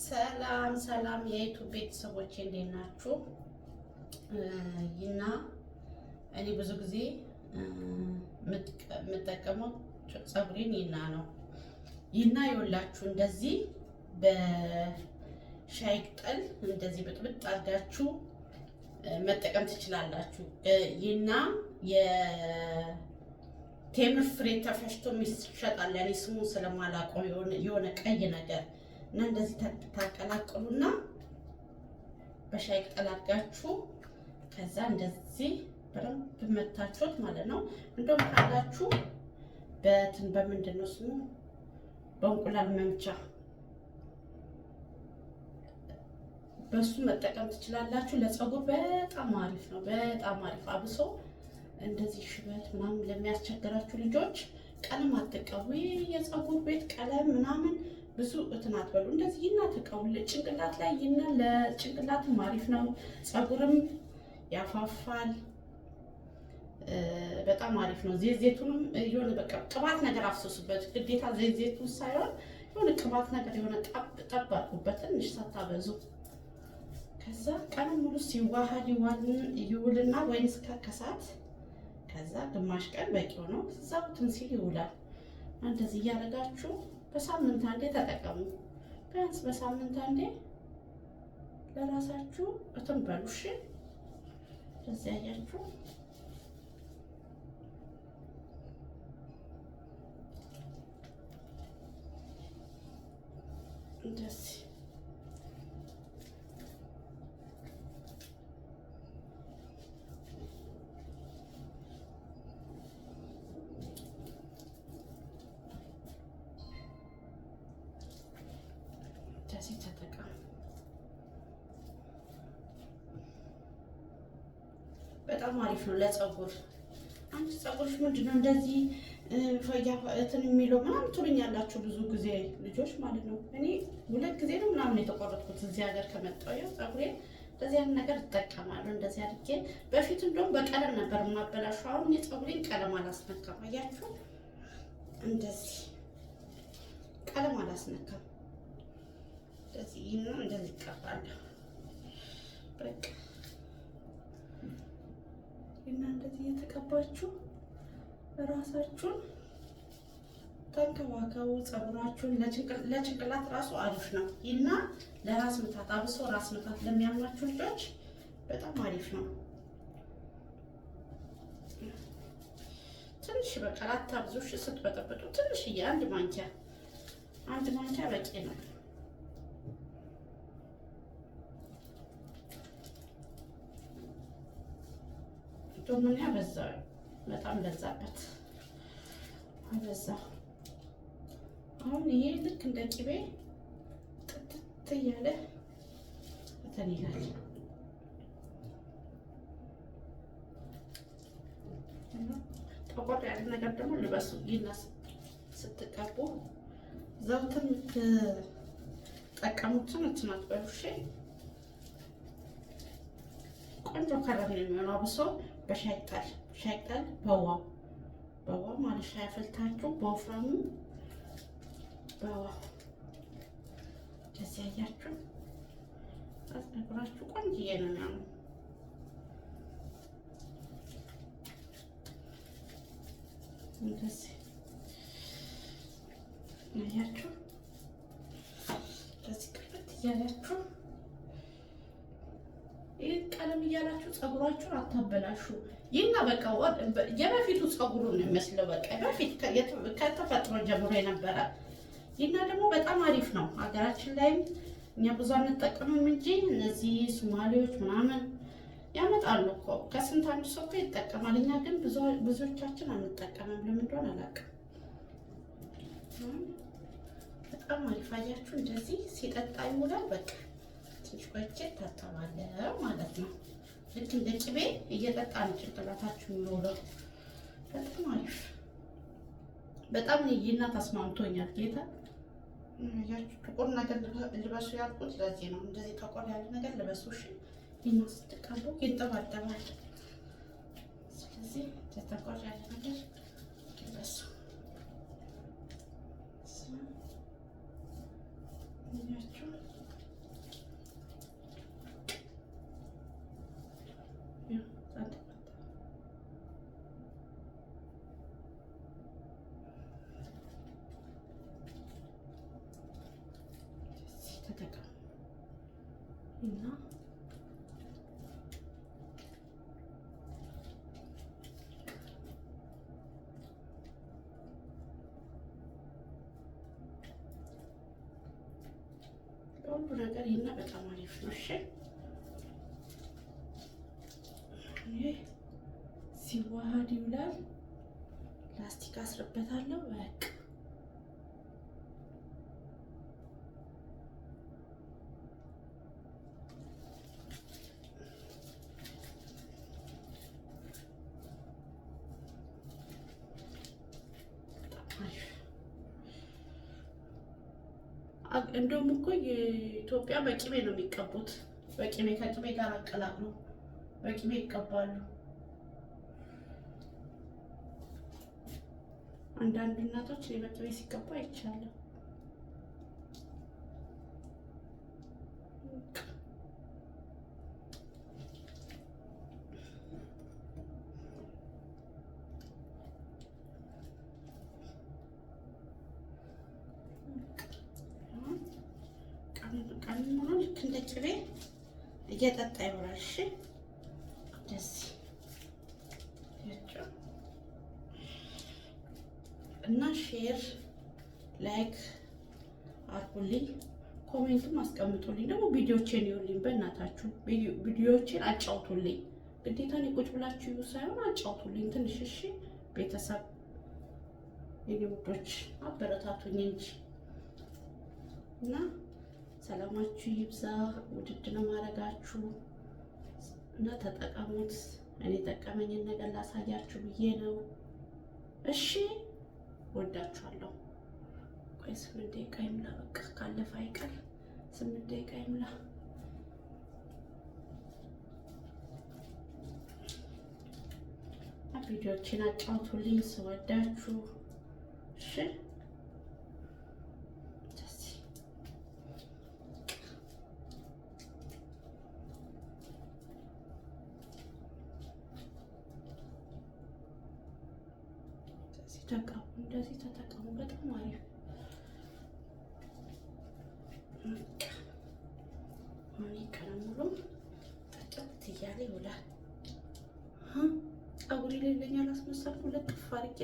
ሰላም ሰላም የዩቱብ ቤተሰቦች እንዴት ናችሁ? ይና እኔ ብዙ ጊዜ የምጠቀመው ፀጉሬን ይና ነው። ይና ይኸውላችሁ እንደዚህ በሻይ ቅጠል እንደዚህ ብጥብጥ አድርጋችሁ መጠቀም ትችላላችሁ። ይና የቴምር ፍሬ ተፈጭቶ ይሸጣል። ያኔ ስሙን ስለማላውቀው የሆነ ቀይ ነገር እና እንደዚህ ታቀላቅሉና በሻይ ቅጠል አድርጋችሁ ከዛ እንደዚህ በደንብ መታችሁት ማለት ነው። እንደውም ካላችሁ በምንድን ነው ስሙ በእንቁላል መምቻ በሱ መጠቀም ትችላላችሁ። ለፀጉር በጣም አሪፍ ነው። በጣም አሪፍ አብሶ እንደዚህ ሽበት ምናምን ለሚያስቸግራችሁ ልጆች ቀለም አትቀቡ። የፀጉር ቤት ቀለም ምናምን ብዙ እንትን አትበሉ። እንደዚህ ይና ተቀቡ። ጭንቅላት ላይ ይና ለጭንቅላትም አሪፍ ነው። ፀጉርም ያፋፋል። በጣም አሪፍ ነው። ዘይቱንም የሆነ በቃ ቅባት ነገር አፍስሱበት። ግዴታ ዘይቱን ሳይሆን የሆነ ቅባት ነገር የሆነ ጠብ አድርጉበት ትንሽ ሳታበዙ። ከዛ ቀን ሙሉ ሲዋሃድ ይውልና ወይን እስከ ከሰዓት ከዛ ግማሽ ቀን በቂው ነው። እዛው እንትን ሲል ይውላል። እንደዚህ እያደረጋችሁ በሳምንት አንዴ ተጠቀሙ። ቢያንስ በሳምንት አንዴ ለራሳችሁ እንትን በሉ። እሺ እንደዚህ ያያችሁ እንደዚህ ተጠቀሙ። በጣም አሪፍ ነው ለፀጉር። አንቺ ፀጉርሽ ምንድነው እንደዚህ እንትን የሚለው ምናምን ትሉኛላችሁ ብዙ ጊዜ ልጆች ማለት ነው። እኔ 2 ጊዜ ነው ምናምን የተቆረጥኩት እዚህ ሀገር ከመጣሁ። ያው ፀጉሬን እንደዚህ አይነት ነገር እጠቀማለሁ። እንደዚህ አድርጌ በፊት እንደውም በቀለም ነበር የማበላሸው። አሁን የፀጉሬን ቀለም አላስነካም። አያችሁ እንደዚህ ቀለም አላስነካም። እንደዚህ ይሄን እንደዚህ ይቀባለሁ። በቃ እና እንደዚህ እየተቀባችሁ ራሳችሁን ተንከባከቡ። ፀጉራችሁን ለጭንቅላት ራሱ አሪፍ ነው እና ለራስ ምታት አብሶ ራስ ምታት ለሚያማችሁ ልጆች በጣም አሪፍ ነው። ትንሽ በቃ አታብዙሽ። ስትበጠበጡ ትንሽዬ አንድ ማንኪያ በቂ ነው። ምን ያበዛው በጣም በዛበት አበዛ። አሁን ይሄ ልክ እንደ ቅቤ ጥጥት እያለ እንትን ይላል። ጠቆር ያለ ነገር ደግሞ ልበሱ። ይና ስትቀቡ ዘውትር የምትጠቀሙትን እንትን አትበሉ። እሺ ቆንጆ ከለር ነው የሚሆነው። አብሶ በሻይ ቅጠል በዋ ማለት ሻይ አፈልታችሁ በወፍራሙ በዋ እንደዚህ ያያችሁ ፀጉራችሁ ቆንጆዬ ነው የሚሆነው። እንደዚህ ያያችሁ እንደዚህ ቅብት እያላችሁ ቀለም እያላችሁ ፀጉራችሁን አታበላሹ። ይና በቃ የበፊቱ ፀጉሩ ነው የሚመስለው። በቃ በፊት ከተፈጥሮ ጀምሮ የነበረ ይና ደግሞ በጣም አሪፍ ነው። ሀገራችን ላይም እኛ ብዙ አንጠቀምም እንጂ እነዚህ ሶማሌዎች ምናምን ያመጣሉ እኮ ከስንት አንድ ሰው እኮ ይጠቀማል። እኛ ግን ብዙዎቻችን አንጠቀምም። ለምን እንደሆነ አላውቅም። በጣም አሪፍ አያችሁ። እንደዚህ ሲጠጣ ይውላል። በቃ ትንሽ ቆይቼ ታጠባለሁ ማለት ነው። ልክ እንደ ቅቤ እየጠጣን ጭንቅላታችሁ የሚውለው በጣም አሪፍ። በጣም ይና ተስማምቶኛል። ጌታ ያችሁ ጥቁር ነገር ልበሱ ያልኩት ለዚህ ነው። እንደዚህ ጠቆር ያለ ነገር ልበሱ። እሺ ይና ስትቀቡ ይንጠባጠባል። ስለዚህ ጠቆር ያለ ነገር ልበሱ። ያችሁ እና ሁሉ ነገር ይሄና በጣም አሪፍ ነው። እሺ ሲዋሃድ ይውላል። ላስቲክ አስርበታለሁ። በቃ እንደውም እኮ የኢትዮጵያ በቂቤ ነው የሚቀቡት። በቂቤ ከቂቤ ጋር አቀላቅሎ በቂቤ ይቀባሉ። አንዳንድ እናቶች በቂቤ ሲቀባ አይቻለሁ። ቀን ሙሉ ልክ እንደ ቅቤ እየጠጣ ይሆናል። እሺ እንደዚህ እና ሼር ላይክ አድርጉልኝ፣ ኮሜንቱም አስቀምጡልኝ። ደግሞ ቪዲዮዎቼን ይዩልኝ፣ በእናታችሁ ቪዲዮዎቼን አጫውቱልኝ። ግዴታ እኔ ቁጭ ብላችሁ ይዩ ሳይሆን አጫውቱልኝ ትንሽ። እሺ ቤተሰብ የኔ ውዶች አበረታቱኝ እንጂ እና ሰላማችሁ ይብዛ። ውድድ ነው ማድረጋችሁ እና ተጠቀሙት። እኔ ጠቀመኝን ነገር ላሳያችሁ ብዬ ነው። እሺ ወዳችኋለሁ። ቆይ 8 ደቂቃ ይሙላ። በቃ ካለፈ አይቀር 8 ደቂቃ ይሙላ። ቪዲዮዎችን አጫውቱልኝ ስወዳችሁ። እሺ ተጠቀሙ፣ እንደዚህ ተጠቀሙ። በጣም አሪፍ ቀን ሙሉ ጥጥት እያለ ይውላል። ፀጉሬ ሌለኛ አላስመሰልኩም። ለጥፍ አድርጌ